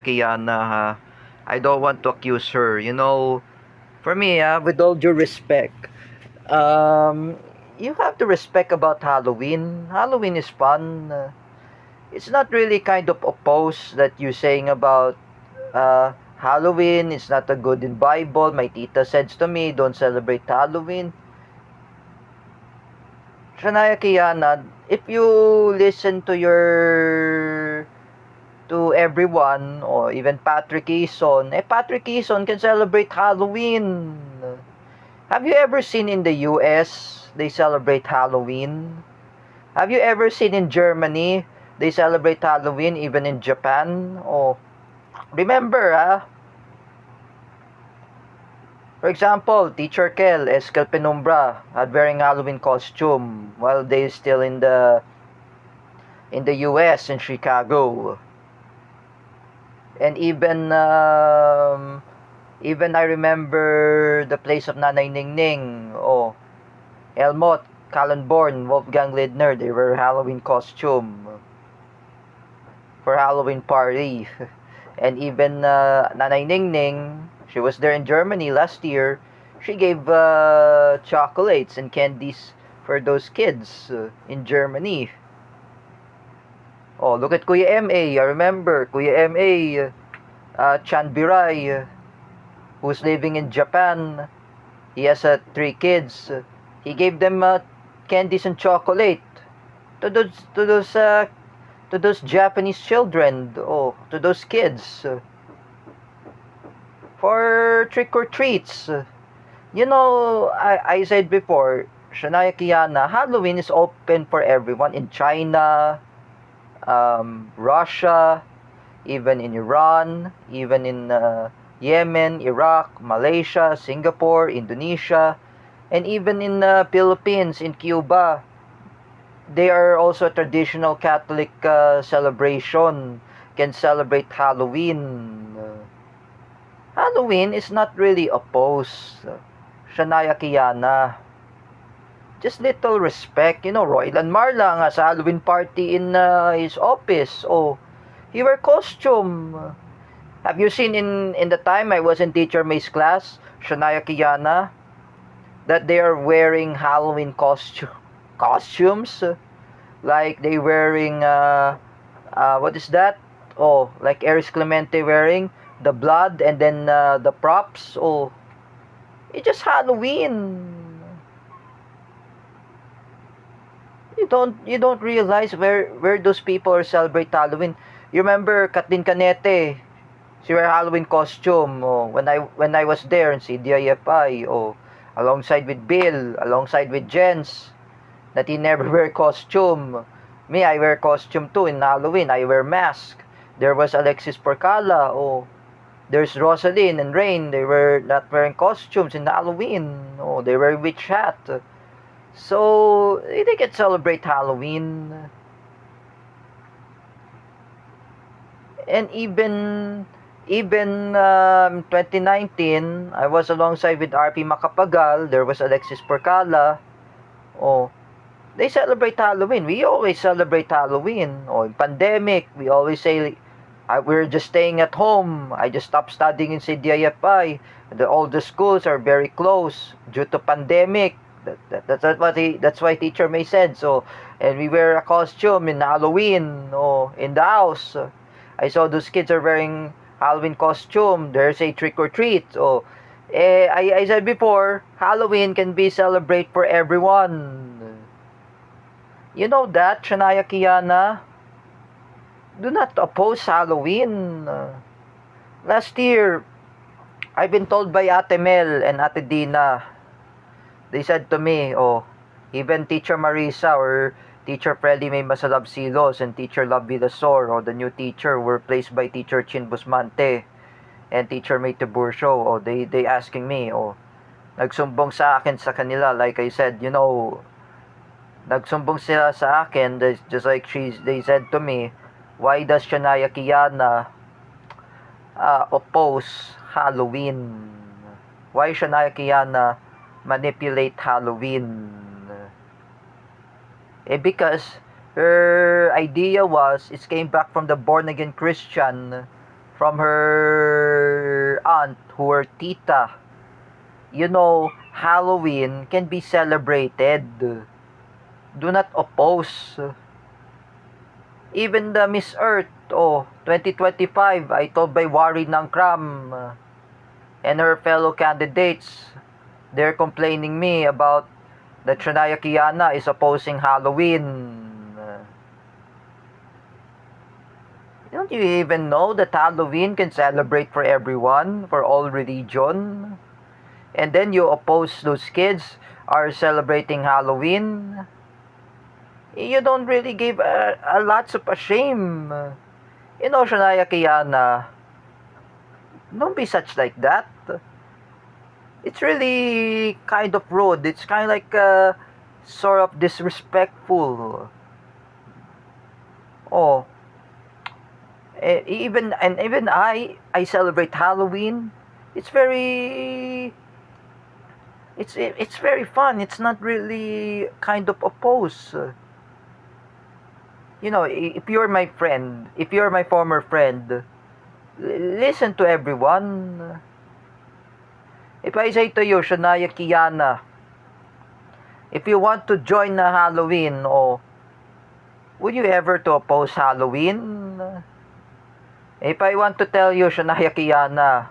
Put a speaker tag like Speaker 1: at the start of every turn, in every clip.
Speaker 1: Kiana, I don't want to accuse her. For me, with all due respect, you have to respect about Halloween. Halloween is fun. It's not really kind of opposed that you're saying about Halloween. It's not a good in Bible. My tita says to me, don't celebrate Halloween. Shania Kiana, if you listen to everyone, or even Patrick Eason, Patrick Eason can celebrate Halloween. Have you ever seen in the US they celebrate Halloween? Have you ever seen in Germany they celebrate Halloween, even in Japan? Oh, remember, for example, Teacher Kel, Eskel Penumbra, had wearing Halloween costume while they still in the US in Chicago. And even I remember the place of Nanay Ningning. Oh, Elmot, Kallenborn, Wolfgang Lidner, they were Halloween costume for Halloween party. And even Nanay Ningning, she was there in Germany last year. She gave chocolates and candies for those kids in Germany. Oh, look at Kuya M.A. I remember Kuya M.A. Chan Biray, who's living in Japan. He has 3 kids. He gave them candies and chocolate to those Japanese children. Oh, to those kids for trick or treats. I said before, Shania Kiana, Halloween is open for everyone in China, Russia, even in Iran, even in Yemen, Iraq, Malaysia, Singapore, Indonesia, and even in the Philippines, in Cuba. They are also a traditional Catholic celebration, can celebrate Halloween. Halloween is not really opposed. Shania Kiana. Just little respect. Roylan Marla nga sa Halloween party in his office. Oh, he wear costume. Have you seen in the time I was in Teacher May's class, Shania Kiana, that they are wearing Halloween costumes? Like they wearing, what is that? Oh, like Eris Clemente wearing the blood and then the props. Oh, it's just Halloween. You don't realize where those people are celebrate Halloween. You remember Kathleen Canete? She wear Halloween costume. Oh, when I was there in CDIFI. Oh, alongside with Bill, alongside with Jens, that he never wear costume. Me, I wear costume too in Halloween. I wear mask. There was Alexis Porcala. Oh, there's Rosaline and Rain. They were not wearing costumes in Halloween. Oh, they wear witch hat. So they can celebrate Halloween. And even 2019, I was alongside with RP Macapagal. There was Alexis Porcala. Oh, they celebrate Halloween. We always celebrate Halloween. Oh, in pandemic, we always say we're just staying at home. I just stopped studying in CDIFI. All the schools are very close due to pandemic. That's why Teacher May said so. And we wear a costume in Halloween. Oh, in the house. I saw those kids are wearing Halloween costume. There's a trick or treat. Oh, I said before, Halloween can be celebrated for everyone. You know that, Shania Kiana? Do not oppose Halloween. Last year, I've been told by Ate Mel and Ate Dina, they said to me, oh, even Teacher Marisa or Teacher Freddy May Masalab Silos and Teacher Love Villasor, or the new teacher, were placed by Teacher Chin Busmante and Teacher May Tiburcio. Oh, they asking me, oh, nagsumbong sa akin sa kanila, like I said, nagsumbong sila sa akin, just like they said to me, why does Shania Kiana oppose Halloween? Why Shania Kiana manipulate Halloween? Because her idea was, it came back from the born again Christian from her aunt, who her tita. You know, Halloween can be celebrated. Do not oppose. Even the Miss Earth, 2025, I told by Wari Nangkram and her fellow candidates, they're complaining me about that Shania Kiana is opposing Halloween. Don't you even know that Halloween can celebrate for everyone, for all religion? And then you oppose those kids are celebrating Halloween? You don't really give a lots of a shame. You know, Shania Kiana, don't be such like that. It's really kind of rude. It's kind of like sort of disrespectful. Oh, even I celebrate Halloween. It's very it's very fun. It's not really kind of opposed. You know, if you're my friend, if you're my former friend, listen to everyone. If I say to you, Shania Kiana, if you want to join na Halloween, would you ever to oppose Halloween? If I want to tell you, Shania Kiana,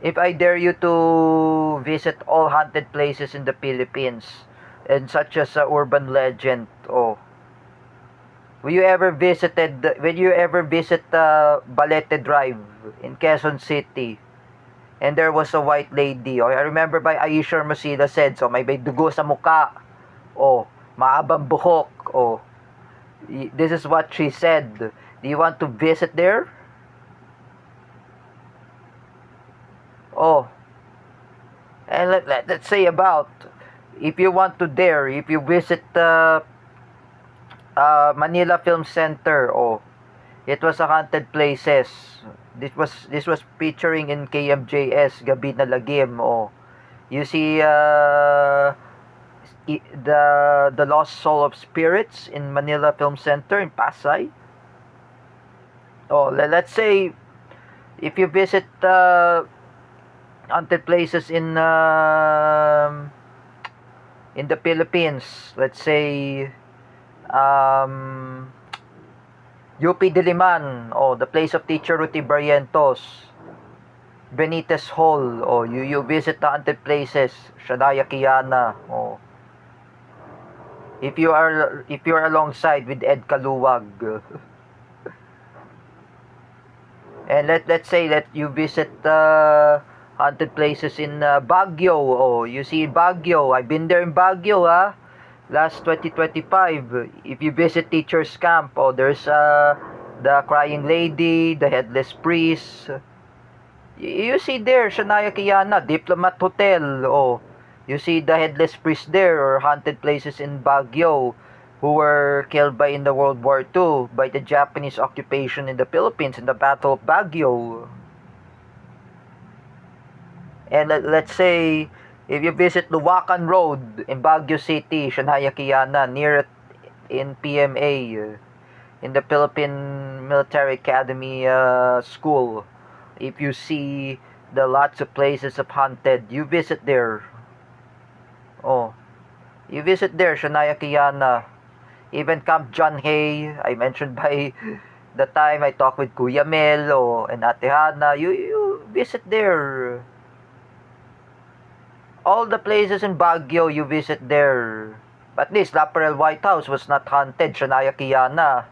Speaker 1: if I dare you to visit all haunted places in the Philippines, and such as urban legend, will you ever visit Balete Drive in Quezon City? And there was a white lady. I remember by Aisha Masila said, so may dugo sa muka. Maabang buhok. This is what she said. Do you want to visit there? And let's say about, if you want to dare, if you visit Manila Film Center, it was a haunted places. This was featuring in KMJS Gabi na Lagim. You see the Lost Soul of Spirits in Manila Film Center in Pasay. Let's say if you visit haunted places in the Philippines, let's say UP Diliman, the place of Teacher Ruti Barrientos, Benitez Hall, you visit the haunted places, Shania Kiana, if you are alongside with Ed Kaluwag. And let's say that you visit haunted places in Baguio. You see Baguio, I've been there in Baguio, last 2025. If you visit Teachers Camp, there's the Crying Lady, the Headless Priest. You see there, Shania Kiana, Diplomat Hotel. You see the Headless Priest there, or haunted places in Baguio who were killed in the World War II by the Japanese occupation in the Philippines in the Battle of Baguio. And let's say, if you visit Luwakan Road in Baguio City, Shania Kiana, near it in PMA, in the Philippine Military Academy School, if you see the lots of places of haunted, you visit there. You visit there, Shania Kiana. Even Camp John Hay, I mentioned by the time I talked with Kuya Mel and Ate Hana, you visit there. All the places in Baguio, you visit there. But at least Laparel White House was not haunted, Shania Kiana.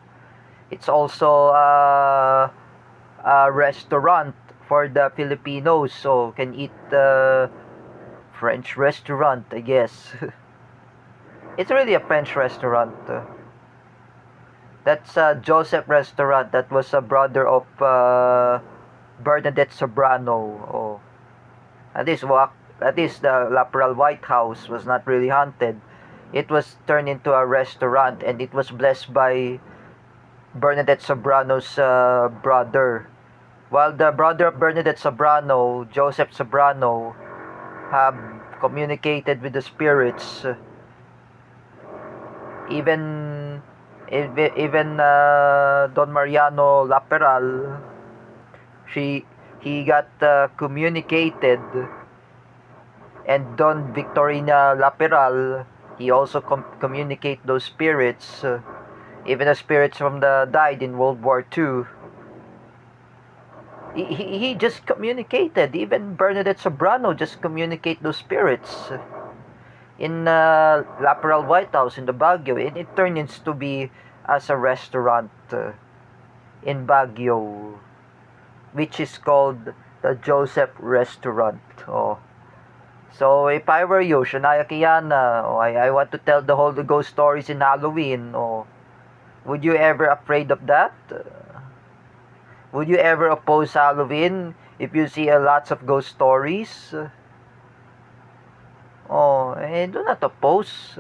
Speaker 1: It's also a restaurant for the Filipinos, so can eat French restaurant, I guess. It's really a French restaurant. That's Joseph Restaurant. That was a brother of Bernadette Sobrano. At least the Laparel White House was not really haunted. It was turned into a restaurant, and it was blessed by Bernadette Sobrano's brother. While the brother of Bernadette Sobrano, Joseph Sobrano, have communicated with the spirits. Even Don Mariano Laperal, she he got communicated, and Don Victorina Laperal, he also communicate those spirits, even the spirits from the died in World War II. He just communicated. Even Bernadette Sobrano just communicate those spirits in Laperal White House in the Baguio. It turned into to be as a restaurant in Baguio, which is called the Joseph Restaurant. Oh. So if I were you, Shania Kiana, I want to tell the whole ghost stories in Halloween. Would you ever afraid of that? Would you ever oppose Halloween if you see lots of ghost stories? Do not oppose.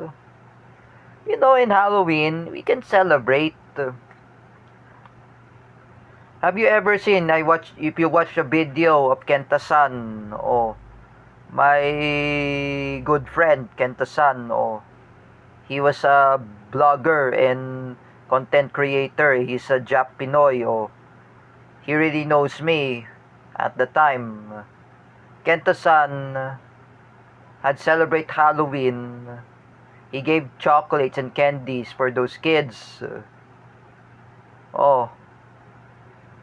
Speaker 1: In Halloween, we can celebrate. Have you ever seen, if you watch a video of Kenta San, my good friend Kenta San, he was a blogger and content creator. He's a Jap Pinoy, he really knows me at the time. Kenta San had celebrate Halloween. He gave chocolates and candies for those kids.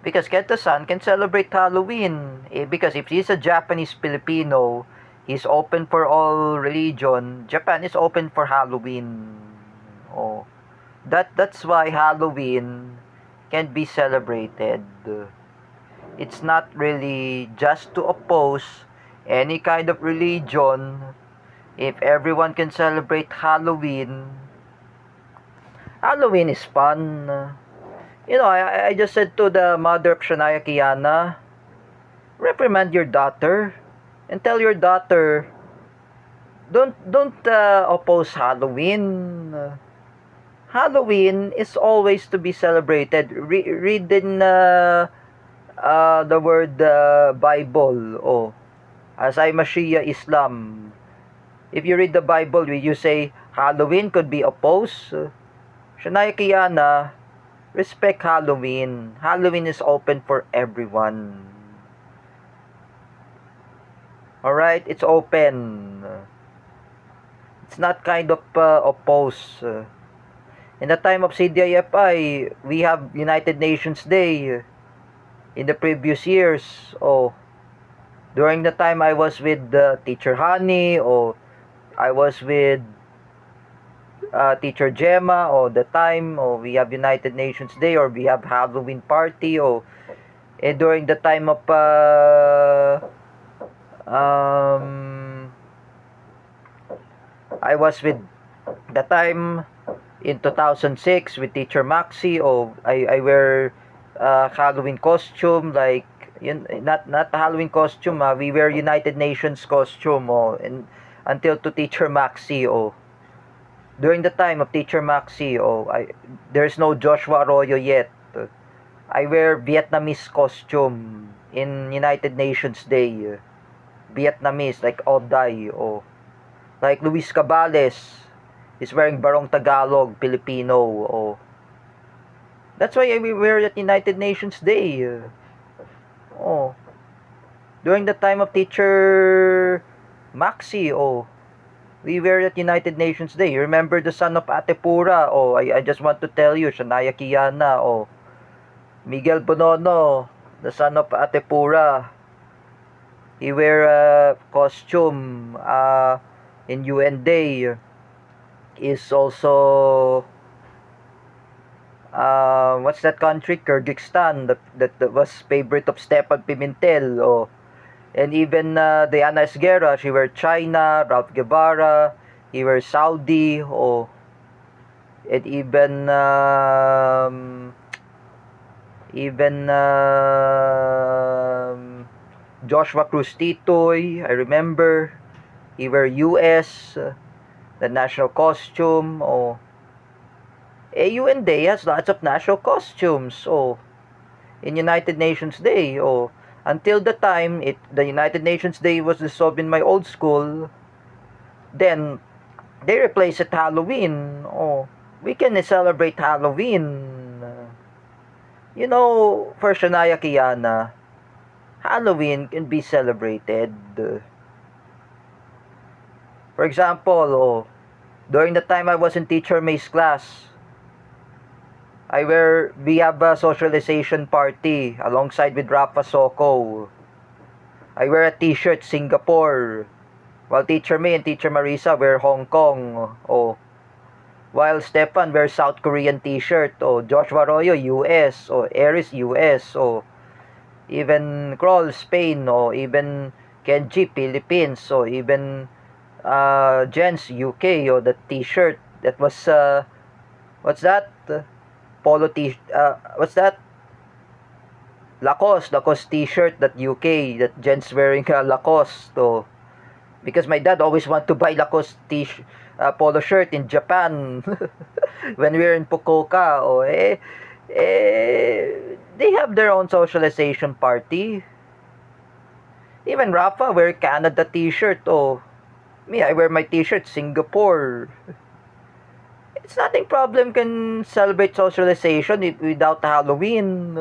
Speaker 1: Because Kenta San can celebrate Halloween. Because if he's a Japanese Filipino, he's open for all religion. Japan is open for Halloween. That's why Halloween can be celebrated. It's not really just to oppose any kind of religion. If everyone can celebrate Halloween, Halloween is fun. I just said to the mother of Shania Kiana, reprimand your daughter and tell your daughter, don't oppose Halloween. Halloween is always to be celebrated. Read in the word Bible. As I Mashiach Islam. If you read the Bible, you say Halloween could be opposed. Shania Kiana, respect Halloween. Halloween is open for everyone. Alright, it's open. It's not kind of opposed. In the time of CDIFI, we have United Nations Day. In the previous years, during the time I was with Teacher Honey, I was with Teacher Gemma, the time, we have United Nations Day, or we have Halloween party, during the time of I was with the time in 2006 with Teacher Maxi, I wear Halloween costume, like not Halloween costume, we wear United Nations costume, and until to Teacher Maxi, during the time of Teacher Maxi, there's no Joshua Arroyo yet. I wear Vietnamese costume in United Nations Day. Vietnamese, like Oday, like Luis Cabales is wearing Barong Tagalog, Filipino, That's why we wear at United Nations Day. During the time of Teacher Maxi, we wear at United Nations Day. You remember the son of Atepura? I just want to tell you, Shania Kiana, Miguel Bonono, the son of Atepura. He wear a costume in UN Day. Is also what's that country? Kyrgyzstan, that was favorite of Stepan Pimentel, and even Diana Esguerra, she wear China. Ralph Guevara, he wears Saudi, and even Joshua Cruz Titoy, I remember, he wear US, the national costume, UN Day has lots of national costumes, in United Nations Day, until the time the United Nations Day was dissolved in my old school, then they replaced it Halloween. We can celebrate Halloween. For Shania Kiana, Halloween can be celebrated. For example, during the time I was in Teacher May's class, we have a socialization party alongside with Rafa Soko. I wear a t-shirt Singapore, while Teacher May and Teacher Marisa wear Hong Kong. While Stefan wears South Korean t-shirt. Joshua Arroyo, US. Eris, US. Even Kroll, Spain. Even Kenji, Philippines. Even Jens, UK. The t-shirt that was what's that? Polo t what's that? Lacoste t-shirt that UK that Jen's wearing Lacoste. Because my dad always want to buy Lacoste polo shirt in Japan when we were in Fukuoka. They have their own socialization party. Even Rafa wear Canada t-shirt. Me, I wear my t-shirt Singapore. It's nothing problem can celebrate socialization without Halloween.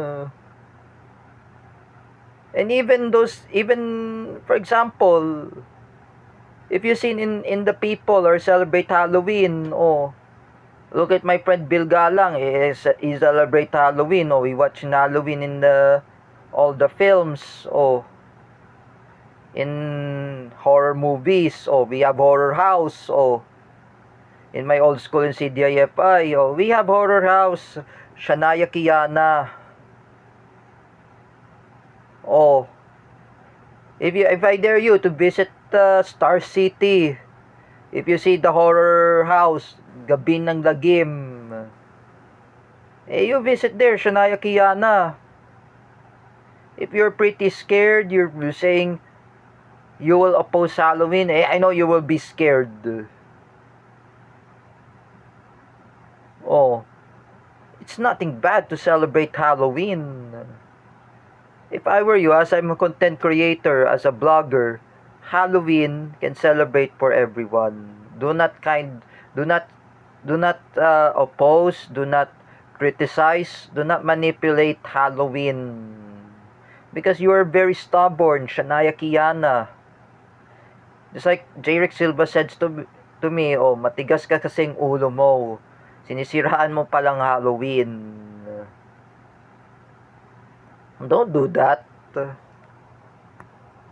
Speaker 1: And even for example, if you seen in the people or celebrate Halloween, look at my friend Bill Galang, he celebrate Halloween, we watch Halloween in all the films, in horror movies, we have horror house, in my old school in CDIFI, we have horror house, Shania Kiana. If I dare you to visit Star City, if you see the horror house, Gabi ng Lagim, you visit there, Shania Kiana. If you're pretty scared, you're saying you will oppose Halloween, I know you will be scared. It's nothing bad to celebrate Halloween. If I were you, as I'm a content creator, as a blogger, Halloween can celebrate for everyone. Do not oppose, do not criticize, do not manipulate Halloween. Because you are very stubborn, Shania Kiana. Just like J-Rick Silva said to me, matigas ka kasing ulo mo. Sinisiraan mo palang Halloween. Don't do that.